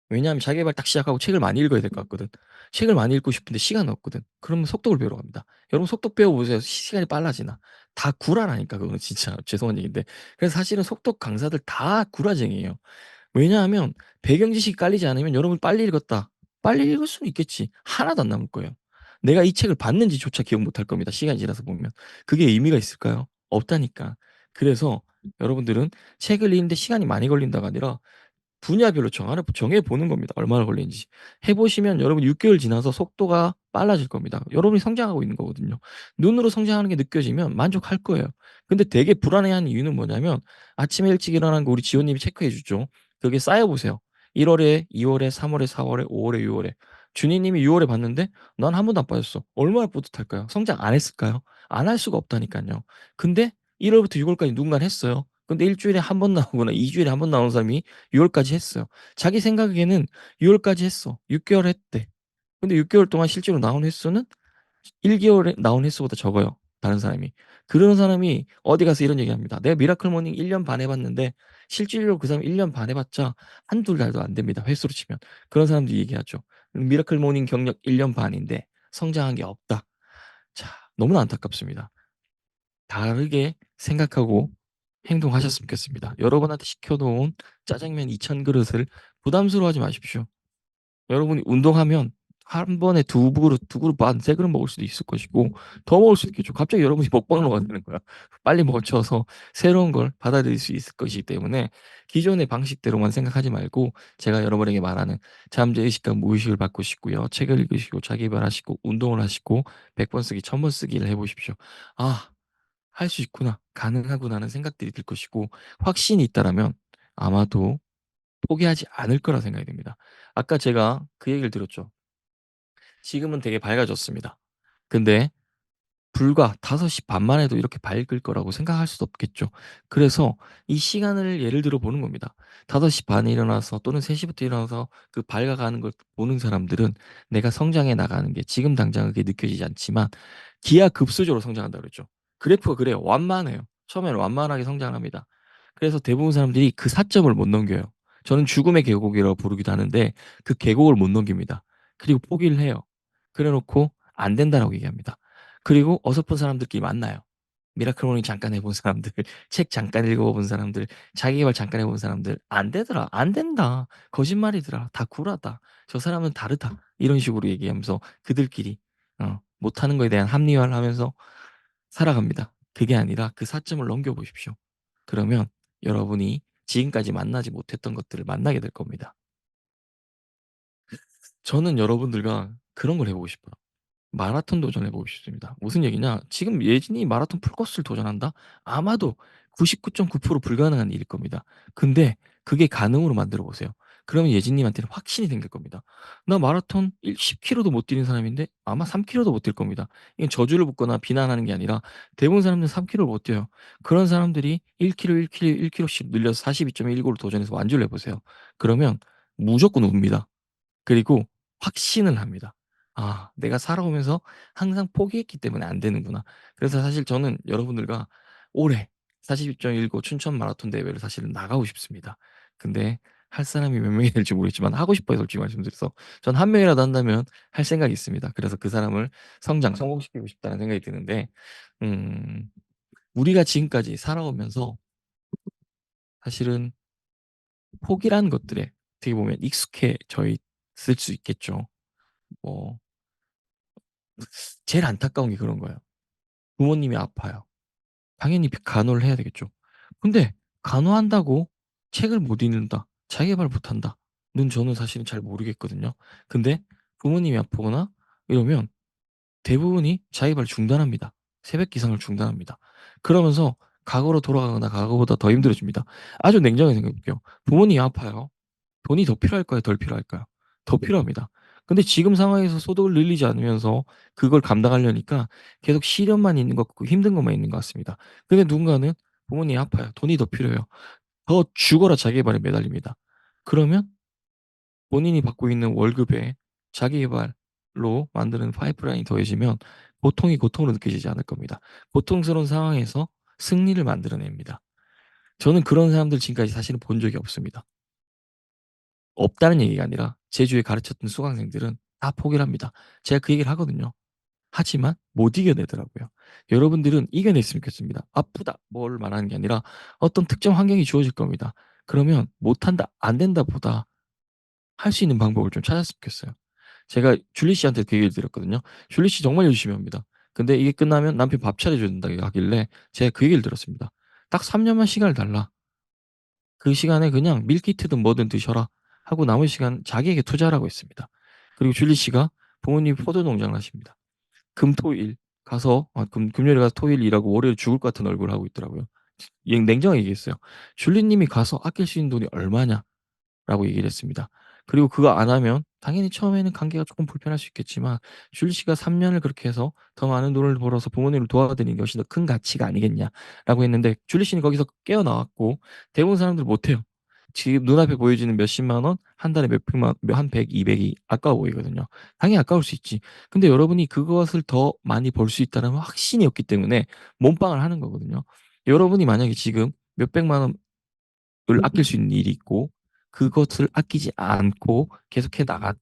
왜냐하면 자기 계발 딱 시작하고 책을 많이 읽어야 될 것 같거든. 책을 많이 읽고 싶은데 시간이 없거든. 그러면 속독을 배우러 갑니다. 여러분 속독 배워 보세요. 시간이 빨라지나. 다 구라라니까 그거는 진짜 죄송한 얘기인데. 그래서 사실은 속독 강사들 다 구라쟁이에요. 왜냐하면 배경 지식이 깔리지 않으면 여러분 빨리 읽었다. 빨리 읽을 수는 있겠지. 하나도 안 남을 거예요. 내가 이 책을 봤는지조차 기억 못 할 겁니다, 시간이 지나서 보면. 그게 의미가 있을까요? 없다니까. 그래서 여러분들은 책을 읽는데 시간이 많이 걸린다가 아니라 분야별로 정해 보는 겁니다. 얼마나 걸리는지. 해 보시면 여러분 6개월 지나서 속도가 빨라질 겁니다. 여러분이 성장하고 있는 거거든요. 눈으로 성장하는 게 느껴지면 만족할 거예요. 근데 되게 불안해하는 이유는 뭐냐면 아침에 일찍 일어나는 거 우리 지호님이 체크해 주죠. 그게 쌓여 보세요. 1 월에, 2 월에, 3 월에, 4 월에, 5 월에, 6 월에. 준이님이 6 월에 봤는데 난 한 번도 안 빠졌어. 얼마나 뿌듯할까요? 성장 안 했을까요? 안 할 수가 없다니깐요. 근데 1 월부터 6 월까지 누군가는 했어요. 근데 1 주일에 한 번 나오거나 2 주일에 한 번 나오는 사람이 6 월까지 했어요. 자기 생각에는 6 월까지 했어. 6 개월 했대. 근데 6 개월 동안 실제로 나온 횟수는 1 개월에 나온 횟수보다 적어요, 다른 사람이. 그런 사람이 어디 가서 이런 얘기합니다. "내가 미라클 모닝 1년 반 해 봤는데 실질적으로 그 사람이 1년 반 해 봤자 한두 달도 안 됩니다, 횟수로 치면." 그런 사람들이 얘기하죠. "미라클 모닝 경력 1년 반인데 성장한 게 없다." 자, 너무나 안타깝습니다. 다르게 생각하고 행동하셨으면 좋겠습니다. 여러분한테 시켜 놓은 짜장면 2,000 그릇을 부담스러워하지 마십시오. 여러분이 운동하면 한 번에 2 그릇, 2 그릇 반, 3 그릇 먹을 수도 있을 것이고 더 먹을 수도 있겠죠. 갑자기 여러분이 먹방러가 되는 거야. 빨리 멈춰서 새로운 걸 받아들일 수 있을 것이기 때문에 기존의 방식대로만 생각하지 말고 제가 여러분에게 말하는 잠재의식과 무의식을 바꾸시고요. 책을 읽으시고 자기 개발하시고 운동을 하시고 100번 쓰기, 1000번 쓰기를 해 보십시오. '아, 할 수 있구나. 가능하구나.'는 생각들이 들 것이고 확신이 있다라면 아마도 포기하지 않을 거라 생각이 됩니다. 아까 제가 그 얘기를 드렸죠. 지금은 되게 밝아졌습니다. 근데 불과 5시 반 만에도 이렇게 밝을 거라고 생각할 수도 없겠죠. 그래서 이 시간을 예를 들어 보는 겁니다. 5시 반에 일어나서 또는 3 시부터 일어나서 그 밝아가는 걸 보는 사람들은 내가 성장해 나가는 게 지금 당장 그게 느껴지지 않지만 기하급수적으로 성장한다고 그랬죠. 그래프가 그래요. 완만해요. 처음에는 완만하게 성장합니다. 그래서 대부분 사람들이 그 사점을 못 넘겨요. 저는 죽음의 계곡이라고 부르기도 하는데 그 계곡을 못 넘깁니다. 그리고 포기를 해요. 그래 놓고 "안 된다."라고 얘기합니다. 그리고 어설픈 사람들끼리 만나요. 미라클 모닝 잠깐 해본 사람들, 책 잠깐 읽어본 사람들, 자기계발 잠깐 해본 사람들 "안 되더라. 안 된다. 거짓말이더라. 다 구라다. 저 사람은 다르다." 이런 식으로 얘기하면서 그들끼리 못하는 거에 대한 합리화를 하면서 살아갑니다. 그게 아니라 그 사점을 넘겨 보십시오. 그러면 여러분이 지금까지 만나지 못했던 것들을 만나게 될 겁니다. 저는 여러분들과 그런 걸 해 보고 싶어요. 마라톤 도전해 보고 싶습니다. 무슨 얘기냐? 지금 예진이 마라톤 풀코스를 도전한다? 아마도 99.9% 불가능한 일일 겁니다. 근데 그게 가능으로 만들어 보세요. 그러면 예진님한테는 확신이 생길 겁니다. 나 마라톤 10 킬로도 못 뛰는 사람인데 아마 3 킬로도 못 뛸 겁니다. 이건 저주를 붙거나 비난하는 게 아니라 대부분 사람들은 3 킬로를 못 뛰어요. 그런 사람들이 1 킬로, 1 킬로, 1 킬로씩 늘려서 42.195로 도전해서 완주를 해 보세요. 그러면 무조건 웁니다. 그리고 확신을 합니다. '아, 내가 살아오면서 항상 포기했기 때문에 안 되는구나.' 그래서 사실 저는 여러분들과 올해 42.195 춘천 마라톤 대회를 사실은 나가고 싶습니다. 근데 할 사람이 몇 명이 될지 모르겠지만 하고 싶어요, 솔직히 말씀드려서. 전 한 명이라도 한다면 할 생각이 있습니다. 그래서 그 사람을 성공시키고 싶다는 생각이 드는데 음 우리가 지금까지 살아오면서 사실은 포기라는 것들에 어떻게 보면 익숙해져 있을 수 있겠죠. 뭐 제일 안타까운 게 그런 거예요. 부모님이 아파요. 당연히 간호를 해야 되겠죠. 근데 간호한다고 책을 못 읽는다, 자기계발 못한다는 저는 사실은 잘 모르겠거든요. 근데 부모님이 아프거나 이러면 대부분이 자기계발을 중단합니다. 새벽 기상을 중단합니다. 그러면서 과거로 돌아가거나 과거보다 더 힘들어집니다. 아주 냉정하게 생각해 볼게요. 부모님이 아파요. 돈이 더 필요할까요? 덜 필요할까요? 더 필요합니다. 근데 지금 상황에서 소득을 늘리지 않으면서 그걸 감당하려니까 계속 시련만 있는 것 같고 힘든 것만 있는 것 같습니다. 근데 누군가는 부모님이 아파요. 돈이 더 필요해요. 더 죽어라 자기계발에 매달립니다. 그러면 본인이 받고 있는 월급에 자기계발로 만드는 파이프라인이 더해지면 고통이 고통으로 느껴지지 않을 겁니다. 고통스러운 상황에서 승리를 만들어냅니다. 저는 그런 사람들 지금까지 사실은 본 적이 없습니다. 없다는 얘기가 아니라 제 주위에 가르쳤던 수강생들은 다 포기를 합니다. 제가 그 얘기를 하거든요. 하지만 못 이겨내더라고요. 여러분들은 이겨냈으면 좋겠습니다. 아프다 뭘 말하는 게 아니라 어떤 특정 환경이 주어질 겁니다. 그러면 못한다, 안 된다 보다 할 수 있는 방법을 좀 찾았으면 좋겠어요. 제가 줄리 씨한테 그 얘기를 드렸거든요. 줄리 씨 정말 열심히 합니다. 근데 이게 끝나면 남편 밥 차려줘야 된다 하길래 제가 그 얘기를 들었습니다. "딱 3 년만 시간을 달라." 그 시간에 그냥 밀키트든 뭐든 드셔라 하고 남은 시간 자기에게 투자하라고 했습니다. 그리고 줄리 씨가 부모님이 포도 농장을 하십니다. 금, 토, 일 가서 금요일에 가서 토요일 일하고 월요일 죽을 것 같은 얼굴을 하고 있더라고요. 냉정하게 얘기했어요. 줄리 님이 가서 아낄 수 있는 돈이 얼마냐? 라고 얘기를 했습니다. 그리고 그거 안 하면 당연히 처음에는 관계가 조금 불편할 수 있겠지만 줄리 씨가 3년을 그렇게 해서 더 많은 돈을 벌어서 부모님을 도와드리는 게 훨씬 더 큰 가치가 아니겠냐라고 했는데 줄리 씨는 거기서 깨어나왔고 대부분 사람들 못해요. 지금 눈앞에 보여지는 몇십만 원, 한 달에 몇백만, 한 100, 200이 아까워 보이거든요. 당연히 아까울 수 있지. 근데 여러분이 그것을 더 많이 벌 수 있다는 확신이 없기 때문에 몸빵을 하는 거거든요. 여러분이 만약에 지금 몇백만 원 을 아낄 수 있는 일이 있고 그것을 아끼지 않고 계속해 나갔을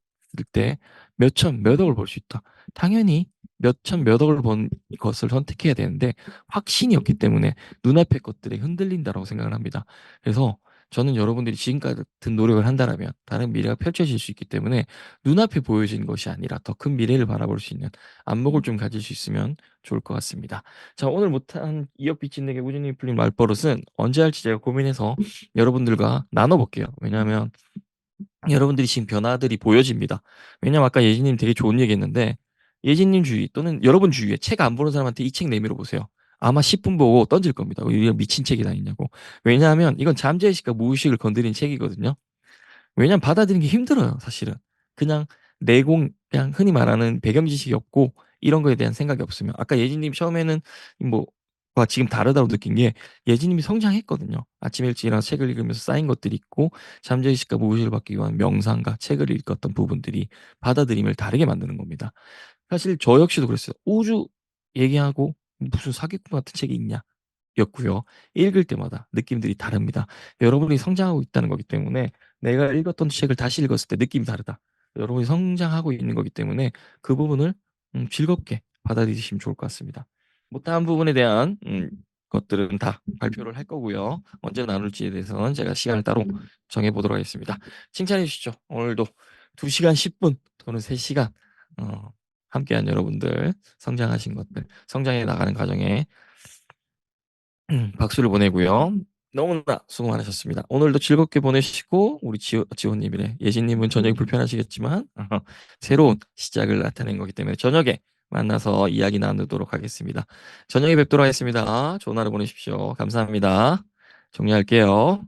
때 몇천, 몇 억을 벌 수 있다. 당연히 몇천, 몇 억을 번 것을 선택해야 되는데 확신이 없기 때문에 눈앞의 것들에 흔들린다라고 생각을 합니다. 그래서 저는 여러분들이 지금 같은 노력을 한다라면 다른 미래가 펼쳐질 수 있기 때문에 눈앞에 보여지는 것이 아니라 더 큰 미래를 바라볼 수 있는 안목을 좀 가질 수 있으면 좋을 것 같습니다. 자, 오늘 못한 2억 빚진 내게 꾸준히 풀린 말버릇은 언제 할지 제가 고민해서 여러분들과 나눠볼게요. 왜냐하면 여러분들이 지금 변화들이 보여집니다. 왜냐면 아까 예진님 되게 좋은 얘기했는데 예진님 주위 또는 여러분 주위에 책 안 보는 사람한테 이 책 내밀어 보세요. 아마 10분 보고 던질 겁니다. 이런 미친 책이 다 있냐고. 왜냐하면 이건 잠재의식과 무의식을 건드린 책이거든요. 왜냐면 받아들이는 게 힘들어요, 사실은. 그냥 내공, 그냥 흔히 말하는 배경 지식이 없고 이런 거에 대한 생각이 없으면. 아까 예진님 처음에는 뭐, 와, 지금 다르다고 느낀 게 예진님이 성장했거든요. 아침 일찍 일어나서 책을 읽으면서 쌓인 것들이 있고 잠재의식과 무의식을 받기 위한 명상과 책을 읽었던 부분들이 받아들임을 다르게 만드는 겁니다. 사실 저 역시도 그랬어요. 우주 얘기하고 무슨 사기꾼 같은 책이 있냐? 였고요. 읽을 때마다 느낌들이 다릅니다. 여러분이 성장하고 있다는 거기 때문에 내가 읽었던 책을 다시 읽었을 때 느낌이 다르다. 여러분이 성장하고 있는 거기 때문에 그 부분을 즐겁게 받아들이시면 좋을 것 같습니다. 못한 부분에 대한 것들은 다 발표를 할 거고요. 언제 나눌지에 대해서는 제가 시간을 따로 정해 보도록 하겠습니다. 칭찬해 주시죠. 오늘도 2시간 10분 또는 3시간 함께한 여러분들 성장하신 것들, 성장해 나가는 과정에 박수를 보내고요. 너무나 수고 많으셨습니다. 오늘도 즐겁게 보내시고 우리 지호님이래. 예진님은 저녁이 불편하시겠지만 새로운 시작을 나타낸 거기 때문에 저녁에 만나서 이야기 나누도록 하겠습니다. 저녁에 뵙도록 하겠습니다. 좋은 하루 보내십시오. 감사합니다. 종료할게요.